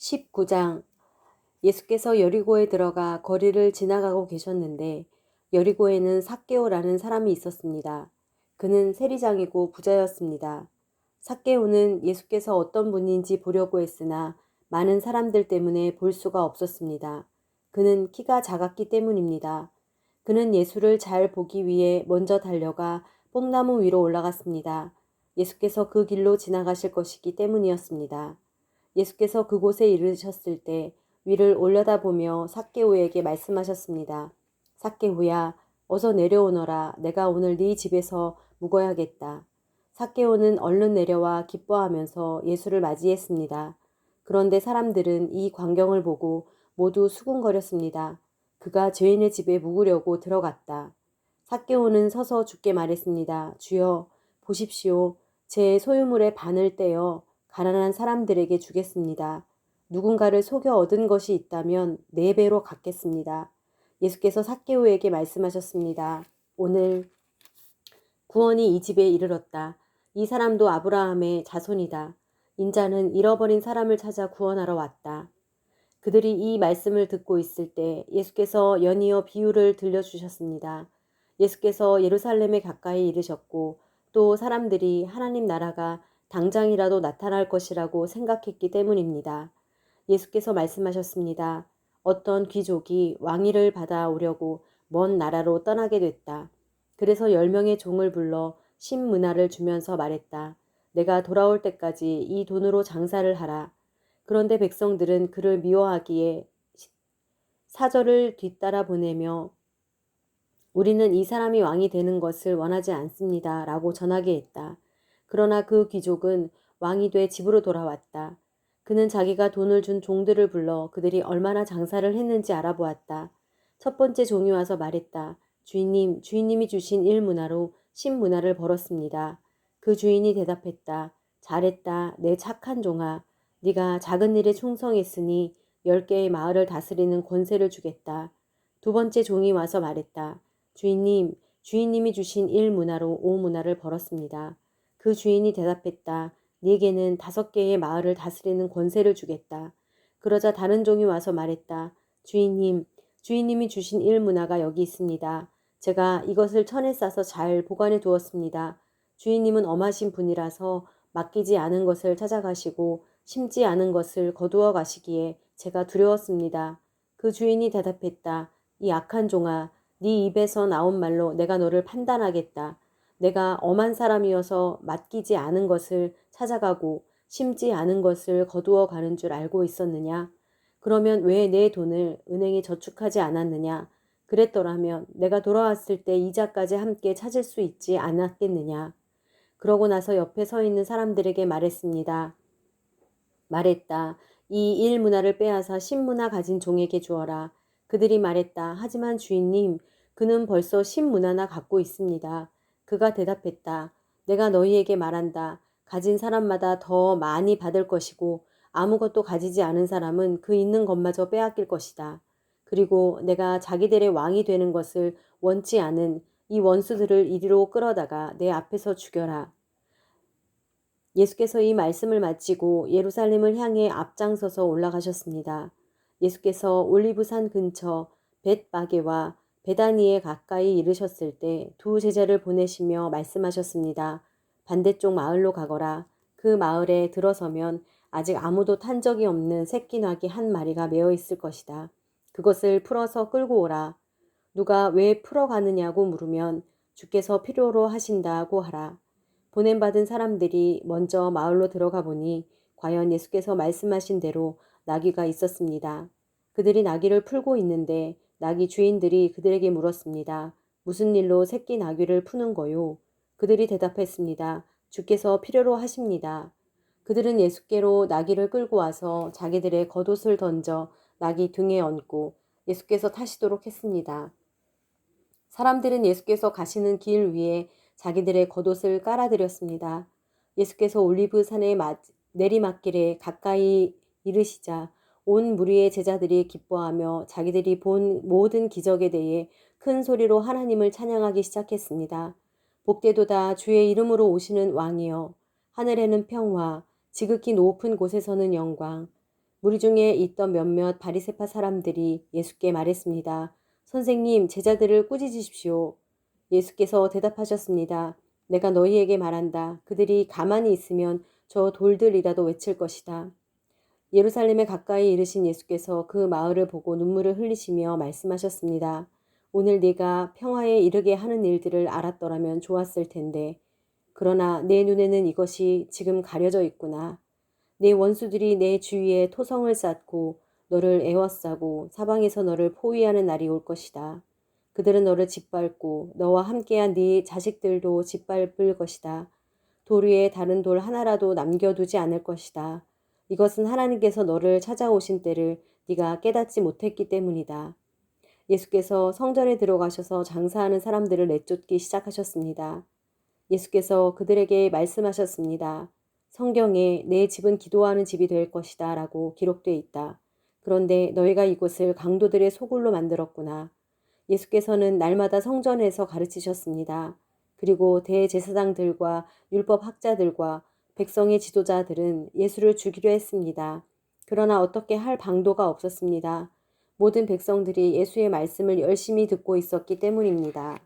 19장. 예수께서 여리고에 들어가 거리를 지나가고 계셨는데 여리고에는 삭개오라는 사람이 있었습니다. 그는 세리장이고 부자였습니다. 삭개오는 예수께서 어떤 분인지 보려고 했으나 많은 사람들 때문에 볼 수가 없었습니다. 그는 키가 작았기 때문입니다. 그는 예수를 잘 보기 위해 먼저 달려가 뽕나무 위로 올라갔습니다. 예수께서 그 길로 지나가실 것이기 때문이었습니다. 예수께서 그곳에 이르셨을 때 위를 올려다보며 삭개오에게 말씀하셨습니다. 삭개오야, 어서 내려오너라. 내가 오늘 네 집에서 묵어야겠다. 삭개오는 얼른 내려와 기뻐하면서 예수를 맞이했습니다. 그런데 사람들은 이 광경을 보고 모두 수군거렸습니다. 그가 죄인의 집에 묵으려고 들어갔다. 삭개오는 서서 주께 말했습니다. 주여, 보십시오. 제 소유물의 반을 떼어 가난한 사람들에게 주겠습니다. 누군가를 속여 얻은 것이 있다면 4배로 갚겠습니다. 예수께서 삭개오에게 말씀하셨습니다. 오늘 구원이 이 집에 이르렀다. 이 사람도 아브라함의 자손이다. 인자는 잃어버린 사람을 찾아 구원하러 왔다. 그들이 이 말씀을 듣고 있을 때 예수께서 연이어 비유를 들려주셨습니다. 예수께서 예루살렘에 가까이 이르셨고 또 사람들이 하나님 나라가 당장이라도 나타날 것이라고 생각했기 때문입니다. 예수께서 말씀하셨습니다. 어떤 귀족이 왕위를 받아오려고 먼 나라로 떠나게 됐다. 그래서 10명의 종을 불러 신문화를 주면서 말했다. 내가 돌아올 때까지 이 돈으로 장사를 하라. 그런데 백성들은 그를 미워하기에 사절을 뒤따라 보내며 우리는 이 사람이 왕이 되는 것을 원하지 않습니다. 라고 전하게 했다. 그러나 그 귀족은 왕이 돼 집으로 돌아왔다. 그는 자기가 돈을 준 종들을 불러 그들이 얼마나 장사를 했는지 알아보았다. 첫 번째 종이 와서 말했다. 주인님, 주인님이 주신 1문화로 10문화를 벌었습니다. 그 주인이 대답했다. 잘했다. 내 착한 종아. 네가 작은 일에 충성했으니 10개의 마을을 다스리는 권세를 주겠다. 두 번째 종이 와서 말했다. 주인님, 주인님이 주신 1문화로 5문화를 벌었습니다. 그 주인이 대답했다. 네게는 5개의 마을을 다스리는 권세를 주겠다. 그러자 다른 종이 와서 말했다. 주인님, 주인님이 주신 1문화가 여기 있습니다. 제가 이것을 천에 싸서 잘 보관해 두었습니다. 주인님은 엄하신 분이라서 맡기지 않은 것을 찾아가시고 심지 않은 것을 거두어 가시기에 제가 두려웠습니다. 그 주인이 대답했다. 이 악한 종아, 네 입에서 나온 말로 내가 너를 판단하겠다. 내가 엄한 사람이어서 맡기지 않은 것을 찾아가고 심지 않은 것을 거두어 가는 줄 알고 있었느냐? 그러면 왜 내 돈을 은행에 저축하지 않았느냐? 그랬더라면 내가 돌아왔을 때 이자까지 함께 찾을 수 있지 않았겠느냐? 그러고 나서 옆에 서 있는 사람들에게 말했다. 이 1문화를 빼앗아 10문화 가진 종에게 주어라. 그들이 말했다. 하지만 주인님, 그는 벌써 10문화나 갖고 있습니다. 그가 대답했다. 내가 너희에게 말한다. 가진 사람마다 더 많이 받을 것이고 아무것도 가지지 않은 사람은 그 있는 것마저 빼앗길 것이다. 그리고 내가 자기들의 왕이 되는 것을 원치 않은 이 원수들을 이리로 끌어다가 내 앞에서 죽여라. 예수께서 이 말씀을 마치고 예루살렘을 향해 앞장서서 올라가셨습니다. 예수께서 올리브산 근처 벳바게와 베다니에 가까이 이르셨을 때 두 제자를 보내시며 말씀하셨습니다. 반대쪽 마을로 가거라. 그 마을에 들어서면 아직 아무도 탄 적이 없는 새끼 나귀 한 마리가 메어 있을 것이다. 그것을 풀어서 끌고 오라. 누가 왜 풀어가느냐고 물으면 주께서 필요로 하신다고 하라. 보냄받은 사람들이 먼저 마을로 들어가 보니 과연 예수께서 말씀하신 대로 나귀가 있었습니다. 그들이 나귀를 풀고 있는데 나귀 주인들이 그들에게 물었습니다. 무슨 일로 새끼 나귀를 푸는 거요? 그들이 대답했습니다. 주께서 필요로 하십니다. 그들은 예수께로 나귀를 끌고 와서 자기들의 겉옷을 던져 나귀 등에 얹고 예수께서 타시도록 했습니다. 사람들은 예수께서 가시는 길 위에 자기들의 겉옷을 깔아드렸습니다. 예수께서 올리브산의 내리막길에 가까이 이르시자 온 무리의 제자들이 기뻐하며 자기들이 본 모든 기적에 대해 큰 소리로 하나님을 찬양하기 시작했습니다. 복되도다 주의 이름으로 오시는 왕이여 하늘에는 평화 지극히 높은 곳에서는 영광 무리 중에 있던 몇몇 바리새파 사람들이 예수께 말했습니다. 선생님, 제자들을 꾸짖으십시오. 예수께서 대답하셨습니다. 내가 너희에게 말한다. 그들이 가만히 있으면 저 돌들이라도 외칠 것이다. 예루살렘에 가까이 이르신 예수께서 그 마을을 보고 눈물을 흘리시며 말씀하셨습니다. 오늘 네가 평화에 이르게 하는 일들을 알았더라면 좋았을 텐데 그러나 내 눈에는 이것이 지금 가려져 있구나. 내 원수들이 내 주위에 토성을 쌓고 너를 에워싸고 사방에서 너를 포위하는 날이 올 것이다. 그들은 너를 짓밟고 너와 함께한 네 자식들도 짓밟을 것이다. 돌 위에 다른 돌 하나라도 남겨두지 않을 것이다. 이것은 하나님께서 너를 찾아오신 때를 네가 깨닫지 못했기 때문이다. 예수께서 성전에 들어가셔서 장사하는 사람들을 내쫓기 시작하셨습니다. 예수께서 그들에게 말씀하셨습니다. 성경에 내 집은 기도하는 집이 될 것이다 라고 기록되어 있다. 그런데 너희가 이곳을 강도들의 소굴로 만들었구나. 예수께서는 날마다 성전에서 가르치셨습니다. 그리고 대제사장들과 율법 학자들과 백성의 지도자들은 예수를 죽이려 했습니다. 그러나 어떻게 할 방도가 없었습니다. 모든 백성들이 예수의 말씀을 열심히 듣고 있었기 때문입니다.